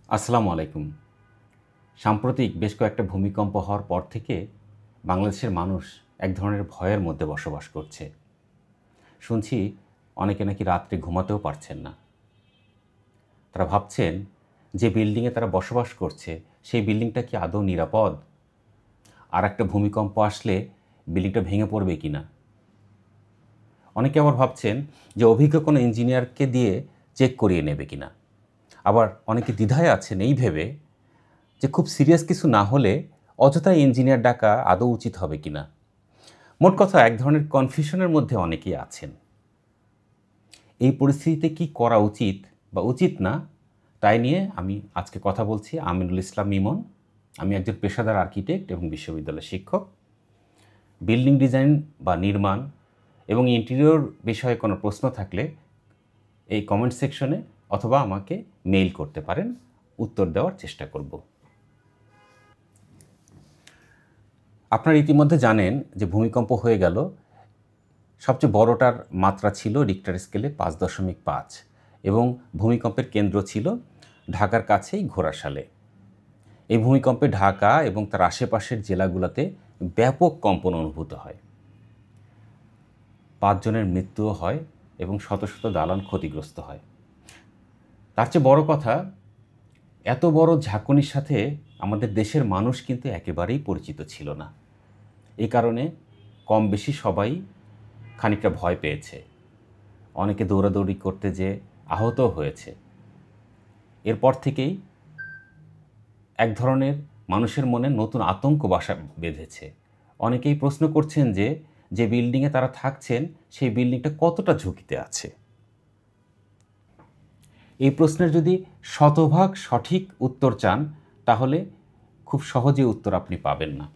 আসসালামু আলাইকুম। সাম্প্রতিক বেশ কয়েকটা ভূমিকম্প হওয়ার পর থেকে বাংলাদেশের মানুষ এক ধরনের ভয়ের মধ্যে বসবাস করছে। শুনছি অনেকে নাকি রাত্রে ঘুমাতেও পারছেন না। তারা ভাবছেন যে বিল্ডিংয়ে তারা বসবাস করছে সেই বিল্ডিংটা কি আদৌ নিরাপদ? আর একটা ভূমিকম্প আসলে বিল্ডিংটা ভেঙে পড়বে কিনা? অনেকে আবার ভাবছেন যে অভিজ্ঞ কোনো ইঞ্জিনিয়ারকে দিয়ে চেক করিয়ে নেবে কিনা। আবার অনেকে দ্বিধায় আছেন এই ভেবে যে খুব সিরিয়াস কিছু না হলে অযথা ইঞ্জিনিয়ার ডাকা আদৌ উচিত হবে কিনা। মোট কথা এক ধরনের কনফিউশনের মধ্যে অনেকেই আছেন। এই পরিস্থিতিতে কি করা উচিত বা উচিত না তাই নিয়ে আমি আজকে কথা বলছি। আমিনুল ইসলাম ইমন। আমি একজন পেশাদার আর্কিটেক্ট এবং বিশ্ববিদ্যালয়ের শিক্ষক। বিল্ডিং ডিজাইন বা নির্মাণ এবং ইন্টেরিয়র বিষয়ে কোনো প্রশ্ন থাকলে এই কমেন্ট সেকশনে অথবা আমাকে মেইল করতে পারেন, উত্তর দেওয়ার চেষ্টা করব। আপনারা ইতিমধ্যে জানেন যে ভূমিকম্প হয়ে গেল। সবচেয়ে বড়টার মাত্রা ছিল রিক্টার স্কেলে 5.5 এবং ভূমিকম্পের কেন্দ্র ছিল ঢাকার কাছেই ঘোড়াশালে। এই ভূমিকম্পে ঢাকা এবং তার আশেপাশের জেলাগুলোতে ব্যাপক কম্পন অনুভূত হয়। 5 জনের মৃত্যুও হয় এবং শত শত দালান ক্ষতিগ্রস্ত হয়। তার চেয়ে বড় কথা, এত বড় ঝাঁকুনির সাথে আমাদের দেশের মানুষ কিন্তু একেবারেই পরিচিত ছিল না। এই কারণে কম বেশি সবাই খানিকটা ভয় পেয়েছে। অনেকে দৌড়াদৌড়ি করতে যেয়ে আহতও হয়েছে। এরপর থেকেই এক ধরনের মানুষের মনে নতুন আতঙ্ক বাসা বেঁধেছে। অনেকেই প্রশ্ন করছেন যে যে বিল্ডিংয়ে তারা থাকছেন সেই বিল্ডিংটা কতটা ঝুঁকিতে আছে। এই প্রশ্নের যদি শতভাগ সঠিক উত্তর চান তাহলে খুব সহজে উত্তর আপনি পাবেন না।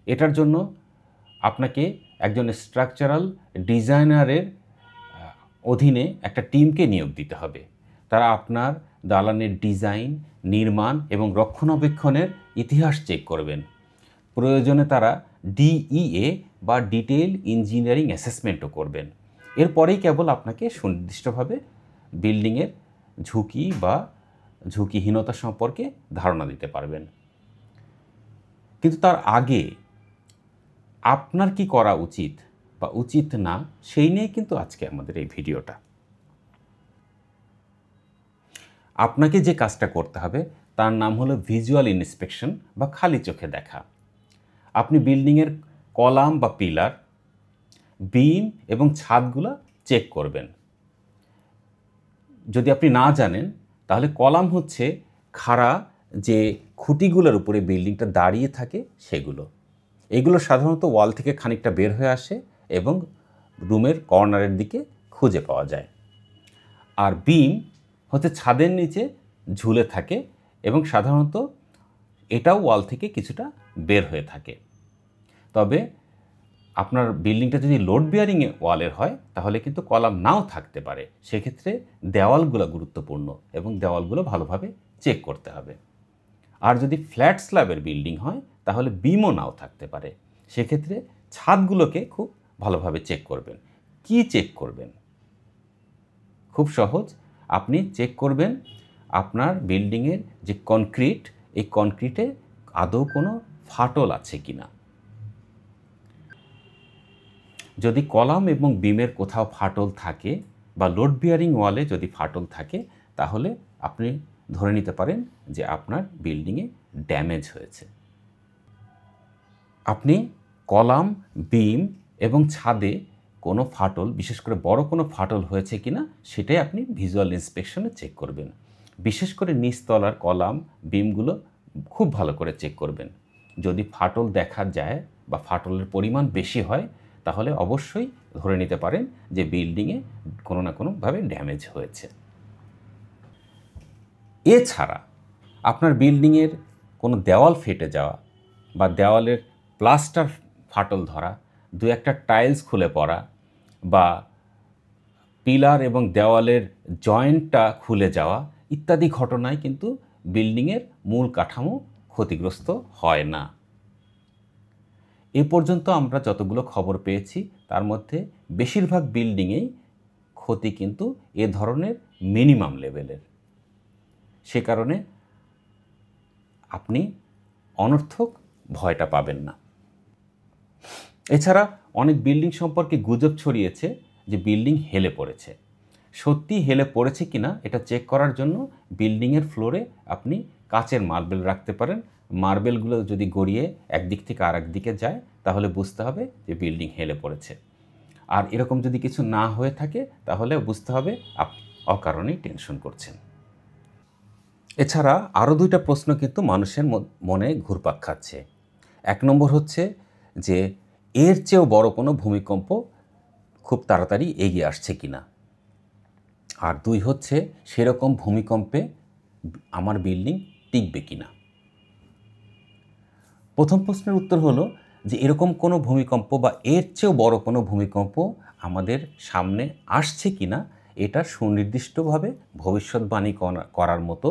এটার জন্য আপনাকে একজন স্ট্রাকচারাল ডিজাইনারের অধীনে একটা টিমকে নিয়োগ দিতে হবে। তারা আপনার দালানের ডিজাইন, নির্মাণ এবং রক্ষণাবেক্ষণের ইতিহাস চেক করবেন। প্রয়োজনে তারা ডিইএ বা ডিটেইল ইঞ্জিনিয়ারিং অ্যাসেসমেন্টও করবেন। এরপরেই কেবল আপনাকে সুনির্দিষ্টভাবে বিল্ডিংয়ের ঝুঁকি বা ঝুঁকিহীনতা সম্পর্কে ধারণা দিতে পারবেন। কিন্তু তার আগে আপনার কি করা উচিত বা উচিত না সেই নিয়ে কিন্তু আজকে আমাদের এই ভিডিওটা। আপনাকে যে কাজটা করতে হবে তার নাম হলো ভিজুয়াল ইন্সপেকশন বা খালি চোখে দেখা। আপনি বিল্ডিংয়ের কলাম বা পিলার, বিম এবং ছাদগুলো চেক করবেন। যদি আপনি না জানেন তাহলে কলাম হচ্ছে খাড়া যে খুঁটিগুলোর উপরে বিল্ডিংটা দাঁড়িয়ে থাকে সেগুলো। এগুলো সাধারণত ওয়াল থেকে খানিকটা বের হয়ে আসে এবং রুমের কর্নারের দিকে খুঁজে পাওয়া যায়। আর বিম হচ্ছে ছাদের নিচে ঝুলে থাকে এবং সাধারণত এটাও ওয়াল থেকে কিছুটা বের হয়ে থাকে। তবে আপনার বিল্ডিংটা যদি লোড বিয়ারিং ওয়ালের হয় তাহলে কিন্তু কলাম নাও থাকতে পারে। সেক্ষেত্রে দেওয়ালগুলো গুরুত্বপূর্ণ এবং দেওয়ালগুলো ভালোভাবে চেক করতে হবে। আর যদি ফ্ল্যাট স্ল্যাবের বিল্ডিং হয় তাহলে বিমও নাও থাকতে পারে। সেক্ষেত্রে ছাদগুলোকে খুব ভালোভাবে চেক করবেন। কি চেক করবেন? খুব সহজ। আপনি চেক করবেন আপনার বিল্ডিংয়ের যে কনক্রিট, এই কনক্রিটে আদৌ কোনো ফাটল আছে কিনা। যদি কলাম এবং বিমের কোথাও ফাটল থাকে বা লোড বিয়ারিং ওয়ালে যদি ফাটল থাকে তাহলে আপনি ধরে নিতে পারেন যে আপনার বিল্ডিংয়ে ড্যামেজ হয়েছে। আপনি কলাম, বিম এবং ছাদে কোনো ফাটল, বিশেষ করে বড় কোনো ফাটল হয়েছে কিনা সেটাই আপনি ভিজুয়াল ইন্সপেকশনে চেক করবেন। বিশেষ করে নিচতলার কলাম, বিমগুলো খুব ভালো করে চেক করবেন। যদি ফাটল দেখা যায় বা ফাটলের পরিমাণ বেশি হয় তাহলে অবশ্যই ধরে নিতে পারেন যে বিল্ডিংয়ে কোনো না কোনোভাবে ড্যামেজ হয়েছে। এছাড়া আপনার বিল্ডিংয়ের কোনো দেওয়াল ফেটে যাওয়া বা দেওয়ালের প্লাস্টার ফাটল ধরা, দু একটা টাইলস খুলে পড়া বা পিলার এবং দেওয়ালের জয়েন্টটা খুলে যাওয়া ইত্যাদি ঘটনায় কিন্তু বিল্ডিংয়ের মূল কাঠামো ক্ষতিগ্রস্ত হয় না। এ পর্যন্ত আমরা যতগুলো খবর পেয়েছি তার মধ্যে বেশিরভাগ বিল্ডিংয়েই ক্ষতি কিন্তু এ ধরনের মিনিমাম লেভেলের। সে কারণে আপনি অনর্থক ভয়টা পাবেন না। এছাড়া অনেক বিল্ডিং সম্পর্কে গুজব ছড়িয়েছে যে বিল্ডিং হেলে পড়েছে। সত্যি হেলে পড়েছে কিনা এটা চেক করার জন্য বিল্ডিংয়ের ফ্লোরে আপনি কাচের মার্বেল রাখতে পারেন। মার্বেলগুলো যদি গড়িয়ে একদিক থেকে আরেক দিকে যায় তাহলে বুঝতে হবে যে বিল্ডিং হেলে পড়েছে। আর এরকম যদি কিছু না হয়ে থাকে তাহলে বুঝতে হবে আপনি অকারণেই টেনশন করছেন। এছাড়া আরও দুইটা প্রশ্ন কিন্তু মানুষের মনে ঘুরপাক খাচ্ছে। 1 নম্বর হচ্ছে যে এর চেয়েও বড় কোনো ভূমিকম্প খুব তাড়াতাড়ি এগিয়ে আসছে কিনা, আর 2 হচ্ছে সেরকম ভূমিকম্পে আমার বিল্ডিং টিকবে কিনা। প্রথম প্রশ্নের উত্তর হলো যে এরকম কোনো ভূমিকম্প বা এর চেয়েও বড় কোনো ভূমিকম্প আমাদের সামনে আসছে কিনা এটা সুনির্দিষ্টভাবে ভবিষ্যৎবাণী করার মতো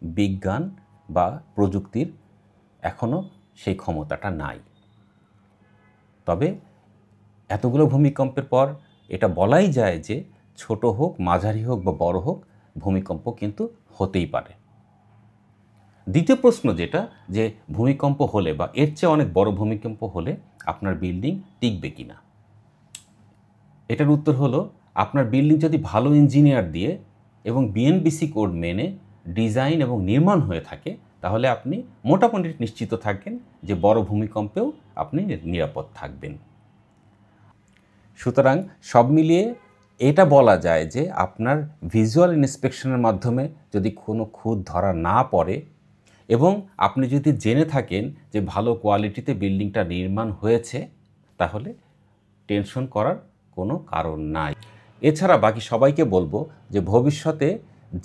বিজ্ঞান বা প্রযুক্তির এখনও সেই ক্ষমতাটা নাই। তবে এতগুলো ভূমিকম্পের পর এটা বলাই যায় যে ছোট হোক, মাঝারি হোক বা বড় হোক, ভূমিকম্প কিন্তু হতেই পারে। দ্বিতীয় প্রশ্ন যেটা, যে ভূমিকম্প হলে বা এর চেয়ে অনেক বড় ভূমিকম্প হলে আপনার বিল্ডিং টিকবে কিনা, এটার উত্তর হলো আপনার বিল্ডিং যদি ভালো ইঞ্জিনিয়ার দিয়ে এবং বিএনবিসি কোড মেনে ডিজাইন এবং নির্মাণ হয়ে থাকে তাহলে আপনি মোটামুটি নিশ্চিত থাকেন যে বড় ভূমিকম্পেও আপনি নিরাপদ থাকবেন। সুতরাং সব মিলিয়ে এটা বলা যায় যে আপনার ভিজুয়াল ইন্সপেকশনের মাধ্যমে যদি কোনো খুঁত ধরা না পড়ে এবং আপনি যদি জেনে থাকেন যে ভালো কোয়ালিটিতে বিল্ডিংটা নির্মাণ হয়েছে তাহলে টেনশন করার কোনো কারণ নাই। এছাড়া বাকি সবাইকে বলবো যে ভবিষ্যতে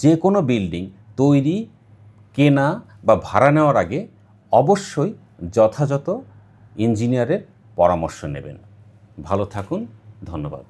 যে কোনো বিল্ডিং তৈরি, কেনা বা ভাড়া নেওয়ার আগে অবশ্যই যথাযথ ইঞ্জিনিয়ারের পরামর্শ নেবেন। ভালো থাকুন, ধন্যবাদ।